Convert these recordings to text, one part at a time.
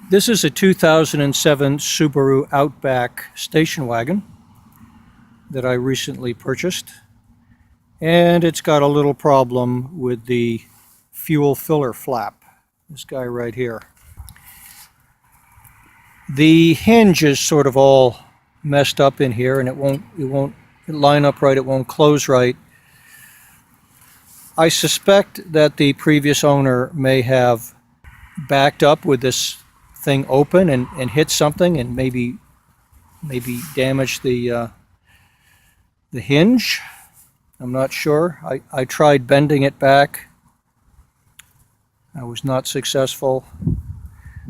This is a 2007 Subaru Outback station wagon that I recently purchased, and it's got a little problem with the fuel filler flap, this guy right here. The hinge is sort of all messed up in here, and it won't line up right, it won't close right. I suspect that the previous owner may have backed up with this thing open and hit something and maybe damaged the hinge. I'm not sure. I tried bending it back. I was not successful.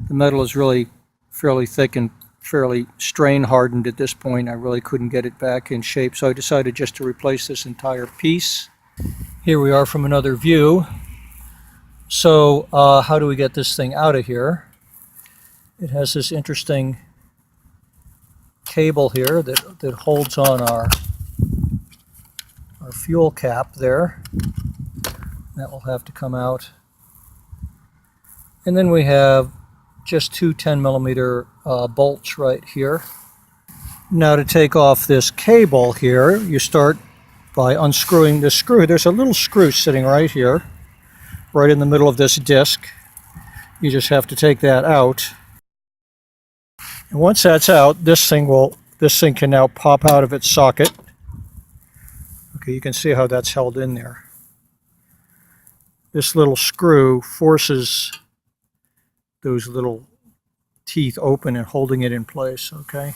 The metal is really fairly thick and fairly strain hardened at this point. I really couldn't get it back in shape, so I decided just to replace this entire piece. Here we are from another view. So how do we get this thing out of here? It has this interesting cable here that holds on our fuel cap there. That will have to come out. And then we have just two 10mm bolts right here. Now to take off this cable here, you start by unscrewing the screw. There's a little screw sitting right here, right in the middle of this disc. You just have to take that out. And once that's out, this thing can now pop out of its socket. Okay, you can see how that's held in there. This little screw forces those little teeth open and holding it in place, okay?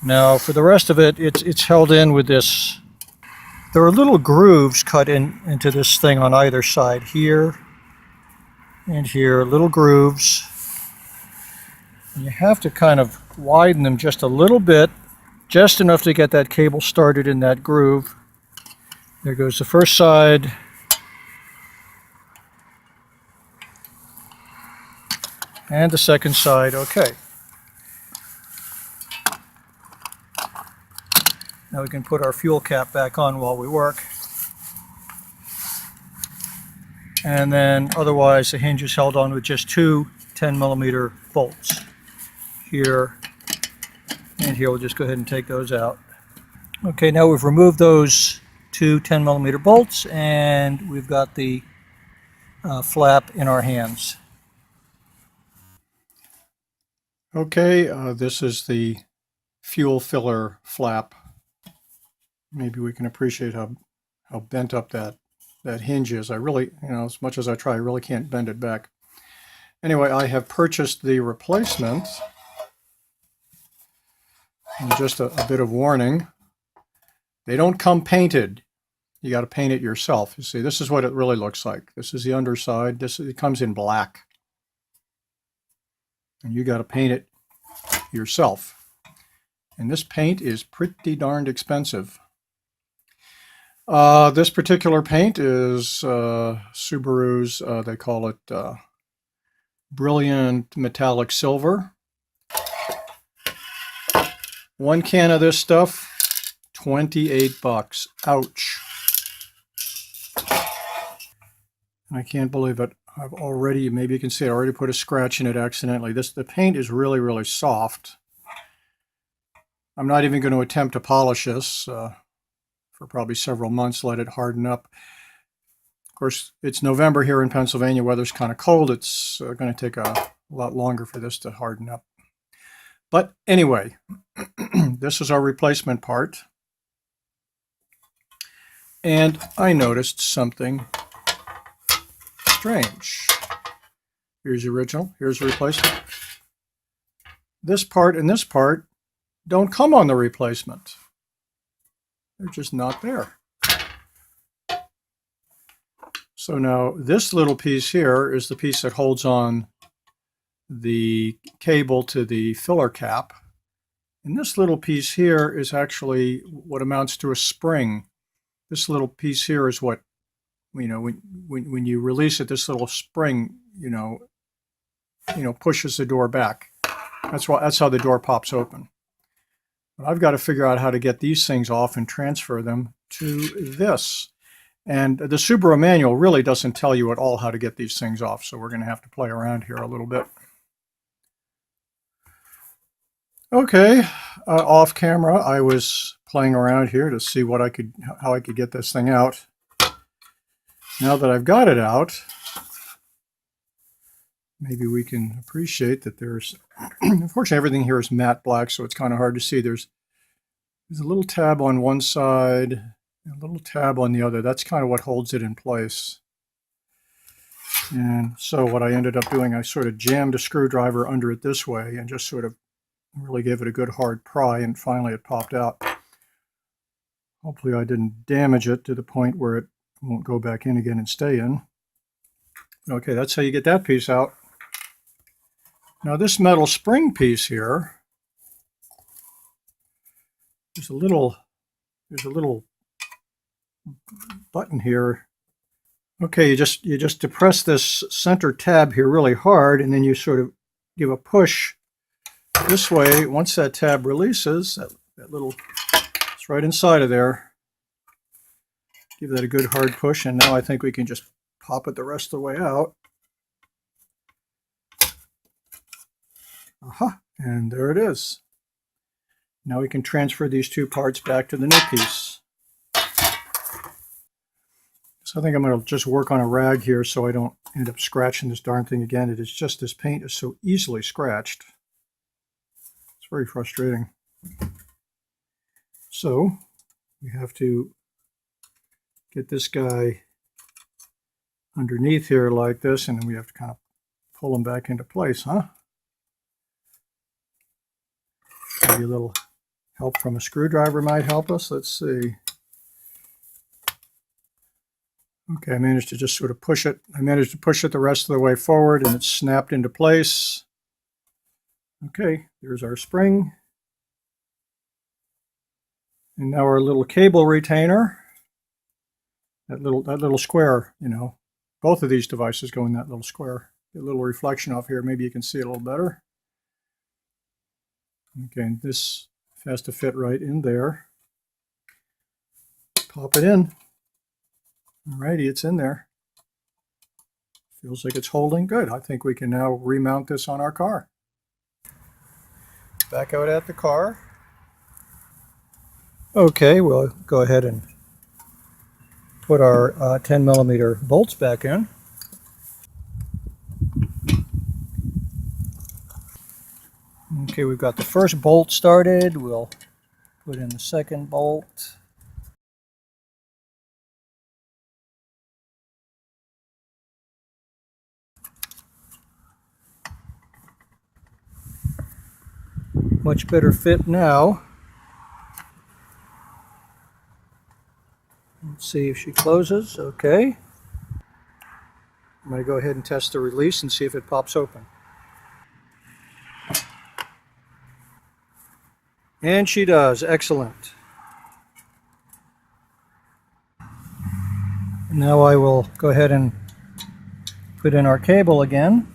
Now for the rest of it, it's held in with this. There are little grooves cut into this thing on either side, here and here, little grooves. And you have to kind of widen them just a little bit, just enough to get that cable started in that groove. There goes the first side. And the second side, okay. Now we can put our fuel cap back on while we work. And then otherwise the hinge is held on with just two 10mm bolts. Here and here. We'll just go ahead and take those out. Okay, now we've removed those two 10mm bolts and we've got the flap in our hands. Okay, this is the fuel filler flap. Maybe we can appreciate how bent up that hinge is. I really, as much as I try, I really can't bend it back. Anyway, I have purchased the replacement. And just a bit of warning, they don't come painted. You got to paint it yourself. You see, this is what it really looks like. This is the underside. It comes in black. And you got to paint it yourself. And this paint is pretty darned expensive. This particular paint is Subaru's, they call it Brilliant Metallic Silver. One can of this stuff, $28. Ouch. I can't believe it. I've already, maybe you can see I already put a scratch in it accidentally. The paint is really, really soft. I'm not even going to attempt to polish this for probably several months, let it harden up. Of course, it's November here in Pennsylvania. Weather's kind of cold. It's going to take a lot longer for this to harden up. But anyway, this is our replacement part. And I noticed something strange. Here's the original, here's the replacement. This part and this part don't come on the replacement. They're just not there. So now this little piece here is the piece that holds on the cable to the filler cap. And this little piece here is actually what amounts to a spring. This little piece here is what, when you release it, this little spring, pushes the door back. That's how the door pops open. But I've got to figure out how to get these things off and transfer them to this. And the Subaru manual really doesn't tell you at all how to get these things off, so we're going to have to play around here a little bit. Okay, off camera, I was playing around here to see how I could get this thing out. Now that I've got it out, maybe we can appreciate that there's, unfortunately everything here is matte black, so it's kind of hard to see. There's a little tab on one side, and a little tab on the other. That's kind of what holds it in place. And so what I ended up doing, I sort of jammed a screwdriver under it this way and just sort of really gave it a good hard pry, and finally it popped out. Hopefully I didn't damage it to the point where it won't go back in again and stay in. Okay, that's how you get that piece out. Now this metal spring piece here, there's a little button here. Okay, you just depress this center tab here really hard, and then you sort of give a push this way. Once that tab releases, that little, it's right inside of there. Give that a good hard push, and now I think we can just pop it the rest of the way out. Aha, and there it is. Now we can transfer these two parts back to the new piece. So I think I'm going to just work on a rag here so I don't end up scratching this darn thing again. It is just, this paint is so easily scratched. It's very frustrating. So we have to get this guy underneath here like this, and then we have to kind of pull him back into place, huh? Maybe a little help from a screwdriver might help us. Let's see. Okay, I managed to just sort of push it. I managed to push it the rest of the way forward, and it's snapped into place. Okay, there's our spring. And now our little cable retainer. That little square, you know. Both of these devices go in that little square. Get a little reflection off here. Maybe you can see it a little better. Okay, and this has to fit right in there. Pop it in. Alrighty, it's in there. Feels like it's holding good. I think we can now remount this on our car. Back out at the car. Okay, we'll go ahead and put our 10mm bolts back in. Okay, we've got the first bolt started. We'll put in the second bolt. Much better fit now. Let's see if she closes. Okay. I'm going to go ahead and test the release and see if it pops open. And she does. Excellent. Now I will go ahead and put in our cable again.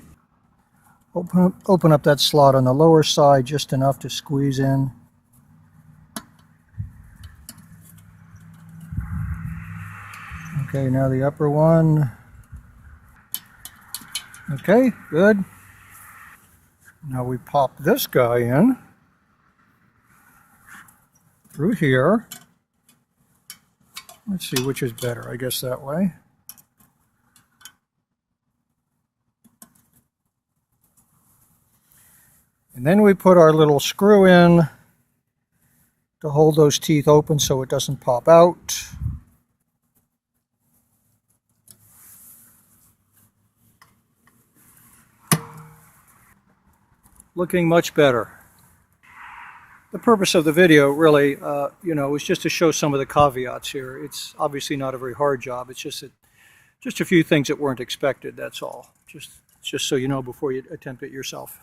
Open up that slot on the lower side just enough to squeeze in. Okay, now the upper one. Okay, good. Now we pop this guy in through here. Let's see which is better. I guess that way. And then we put our little screw in to hold those teeth open so it doesn't pop out. Looking much better. The purpose of the video really, was just to show some of the caveats here. It's obviously not a very hard job. It's just a few things that weren't expected, that's all. Just so you know before you attempt it yourself.